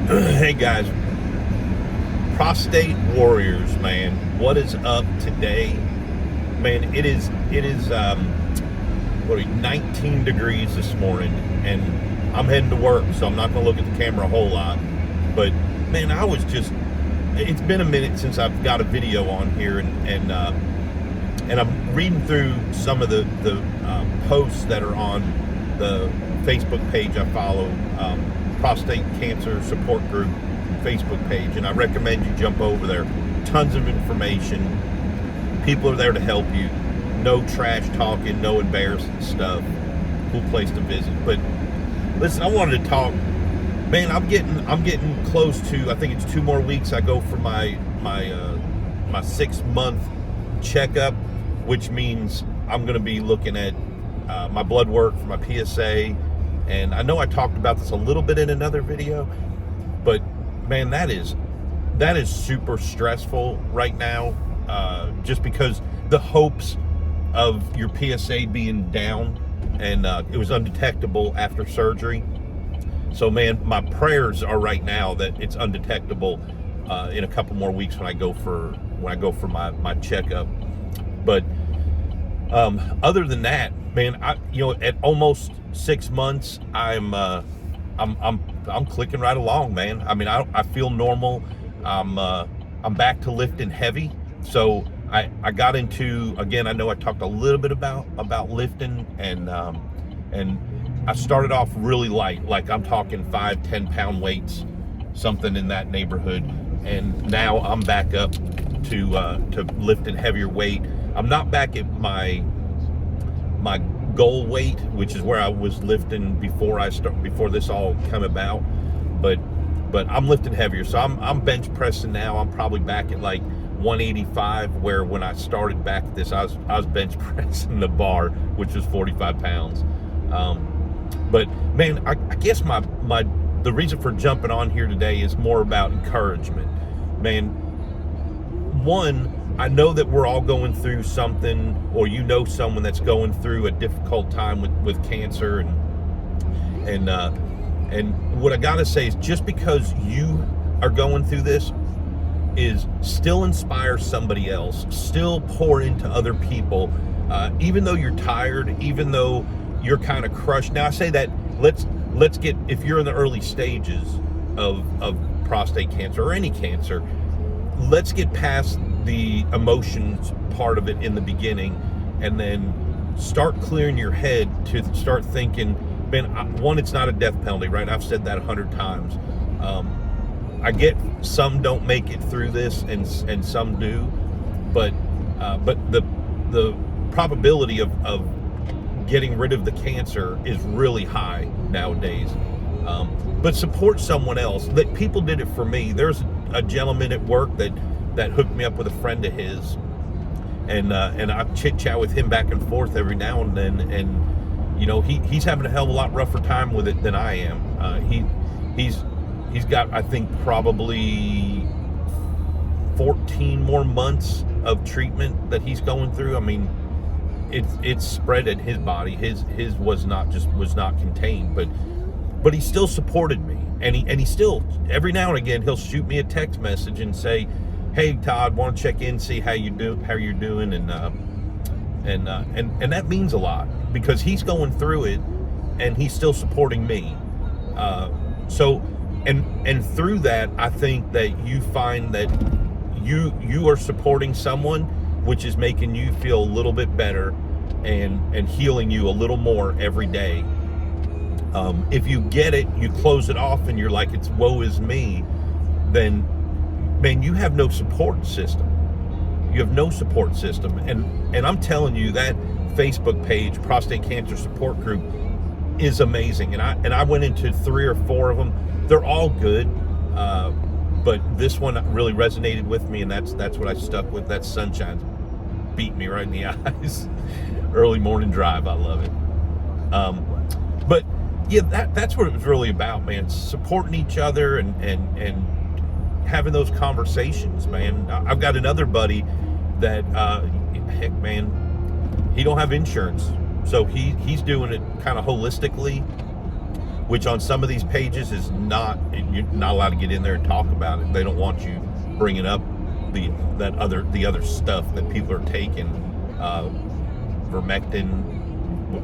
Hey guys, prostate warriors, man. What is up today? Man, it is 19 degrees this morning, and I'm heading to work, so I'm not going to look at the camera a whole lot. But man, it's been a minute since I've got a video on here, and I'm reading through some of the posts that are on the Facebook page I follow, Prostate Cancer Support Group Facebook page, and I recommend you jump over there. Tons of information. People are there to help you. No trash talking, no embarrassing stuff. Cool place to visit. But listen, I wanted to talk. Man, I'm getting close to. I think it's 2 more weeks. I go for my 6-month checkup, which means I'm going to be looking at my blood work for my PSA. And I know I talked about this a little bit in another video, but man, that is super stressful right now, just because the hopes of your PSA being down, and it was undetectable after surgery. So man, my prayers are right now that it's undetectable in a couple more weeks when I go for my checkup. But other than that, man, at almost 6 months, I'm clicking right along, man. I mean, I feel normal. I'm back to lifting heavy. So I got into, again, I know I talked a little bit about lifting, and I started off really light, like I'm talking 5-10 pound weights, something in that neighborhood. And now I'm back up to lifting heavier weight. I'm not back at my goal weight, which is where I was lifting before this all came about, but I'm lifting heavier. So I'm bench pressing now. I'm probably back at like 185, where when I started back at this, I was bench pressing the bar, which was 45 pounds. But man, I guess the reason for jumping on here today is more about encouragement. Man, one, I know that we're all going through something, or someone that's going through a difficult time with cancer, and what I gotta say is, just because you are going through this, is still inspire somebody else, still pour into other people, even though you're tired, even though you're kind of crushed. Now I say that let's get, if you're in the early stages of prostate cancer or any cancer, let's get past the emotions part of it in the beginning, and then start clearing your head to start thinking, man, one, it's not a death penalty, right? I've said that 100 times. I get some don't make it through this, and some do, but the probability of getting rid of the cancer is really high nowadays. But support someone else. That people did it for me. There's a gentleman at work that hooked me up with a friend of his, and I chit chat with him back and forth every now and then, and he's having a hell of a lot rougher time with it than I am. He's got, I think, probably 14 more months of treatment that he's going through. I mean, it's spread in his body. His was not contained, but he still supported me, and he still, every now and again, he'll shoot me a text message and say, "Hey Todd, want to check in, see how you're doing," and that means a lot, because he's going through it and he's still supporting me. So through that, I think that you find that you are supporting someone, which is making you feel a little bit better and healing you a little more every day. If you get it, you close it off, and you're like, it's woe is me, then man, you have no support system. You have no support system. And I'm telling you, that Facebook page, Prostate Cancer Support Group, is amazing. And I went into 3 or 4 of them. They're all good, but this one really resonated with me, and that's what I stuck with. That sunshine beat me right in the eyes. Early morning drive, I love it. But yeah, that's what it was really about, man. Supporting each other and having those conversations, man. I've got another buddy that, heck, man, he don't have insurance, so he's doing it kind of holistically. which on some of these pages is not, you're not allowed to get in there and talk about it. They don't want you bringing up the other stuff that people are taking, vermectin,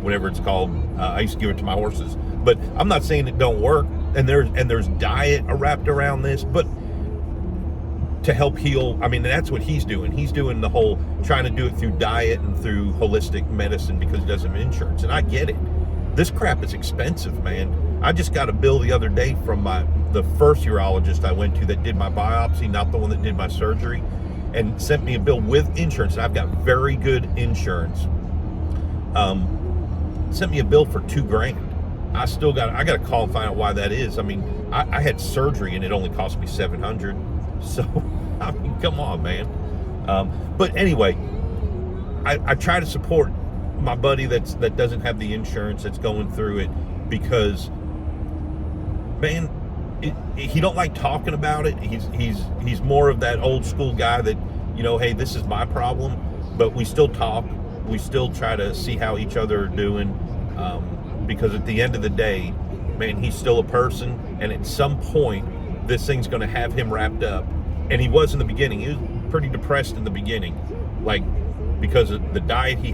whatever it's called. I used to give it to my horses, but I'm not saying it don't work. And there's diet wrapped around this, but to help heal, I mean, that's what he's doing. He's doing the whole trying to do it through diet and through holistic medicine because he doesn't have insurance. And I get it. This crap is expensive, man. I just got a bill the other day from the first urologist I went to that did my biopsy, not the one that did my surgery, and sent me a bill with insurance. And I've got very good insurance. Sent me a bill for $2,000. I got to call and find out why that is. I mean, I had surgery and it only cost me $700. So, I mean, come on, man. But anyway, I try to support my buddy that doesn't have the insurance, that's going through it, because, man, he don't like talking about it. He's more of that old school guy that, you know, hey, this is my problem, but we still talk. We still try to see how each other are doing, because at the end of the day, man, he's still a person, and at some point, this thing's going to have him wrapped up. And he was in the beginning. He was pretty depressed in the beginning, like, because of the diet he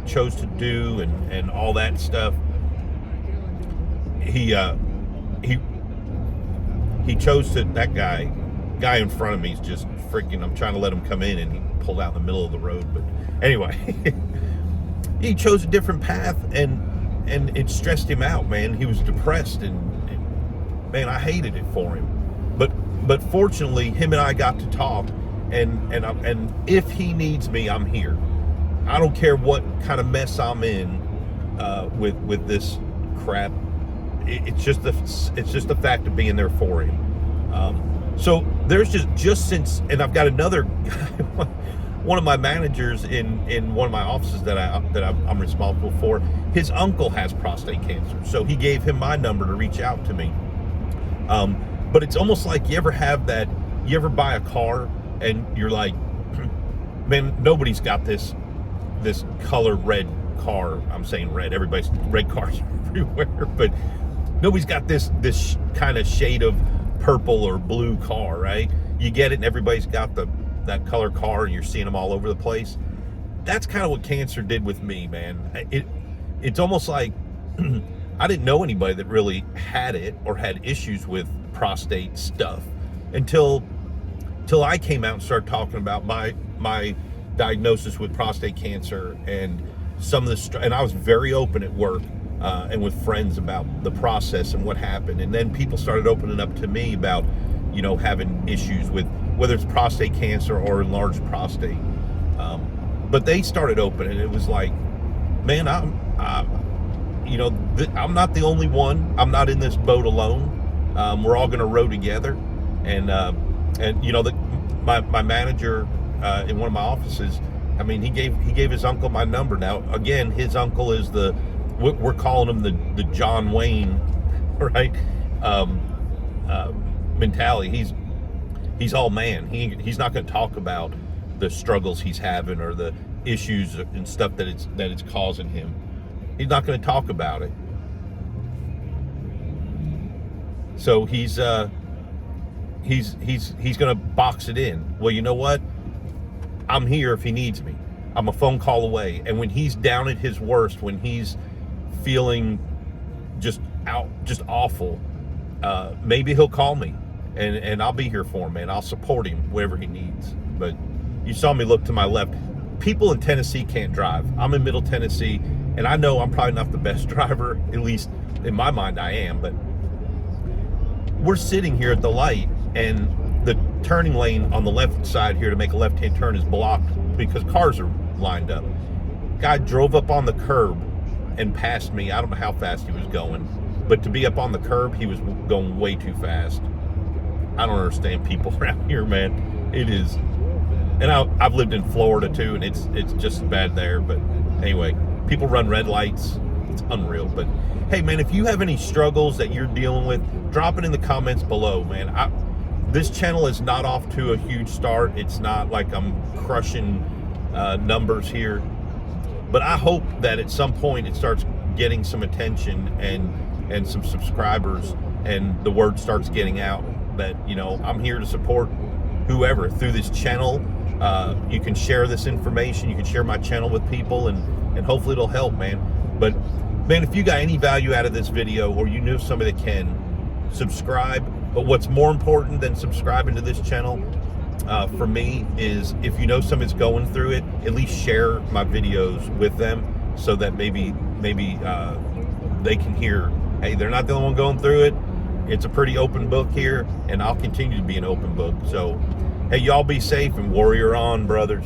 chose to do and all that stuff. He chose to, that guy in front of me is just freaking, I'm trying to let him come in and he pulled out in the middle of the road. But anyway, he chose a different path and it stressed him out, man. He was depressed and man, I hated it for him. But fortunately, him and I got to talk, and if he needs me, I'm here. I don't care what kind of mess I'm in with this crap. It's just the fact of being there for him. So there's just since, and I've got another guy, one of my managers in one of my offices that I'm responsible for. His uncle has prostate cancer, so he gave him my number to reach out to me. But it's almost like you ever buy a car and you're like, man, nobody's got this color red car. I'm saying red, everybody's red cars everywhere, but nobody's got this kind of shade of purple or blue car, right? You get it, and everybody's got that color car, and you're seeing them all over the place. That's kind of what cancer did with me, man. It's almost like I didn't know anybody that really had it or had issues with prostate stuff until I came out and started talking about my diagnosis with prostate cancer and some of the, and I was very open at work and with friends about the process and what happened. And then people started opening up to me about, you know, having issues with whether it's prostate cancer or enlarged prostate. But they started opening, and it was like, man, I'm not the only one. I'm not in this boat alone. We're all going to row together. And you know, my manager in one of my offices, I mean, he gave his uncle my number. Now, again, his uncle is we're calling him the John Wayne, right? Mentality. He's all man. He's not going to talk about the struggles he's having or the issues and stuff that it's causing him. He's not going to talk about it. So he's going to box it in. Well, you know what? I'm here if he needs me. I'm a phone call away. And when he's down at his worst, when he's feeling just awful, maybe he'll call me, and I'll be here for him, and I'll support him wherever he needs. But you saw me look to my left. People in Tennessee can't drive. I'm in Middle Tennessee, and I know I'm probably not the best driver, at least in my mind I am, but we're sitting here at the light, and the turning lane on the left side here to make a left-hand turn is blocked because cars are lined up. Guy drove up on the curb and passed me. I don't know how fast he was going, but to be up on the curb, he was going way too fast. I don't understand people around here, man. It is, and I've lived in Florida too, and it's just as bad there. But anyway, people run red lights. It's unreal. But hey, man, if you have any struggles that you're dealing with, drop it in the comments below, man. This channel is not off to a huge start. It's not like I'm crushing numbers here, but I hope that at some point it starts getting some attention and and some subscribers, and the word starts getting out that, you know, I'm here to support whoever through this channel. You can share this information, you can share my channel with people, and hopefully it'll help, man. But man, if you got any value out of this video, or you know somebody that can, subscribe. But what's more important than subscribing to this channel, for me, is if you know somebody's going through it, at least share my videos with them, so that maybe they can hear, hey, they're not the only one going through it. It's a pretty open book here, and I'll continue to be an open book. So, hey, y'all be safe and warrior on, brothers.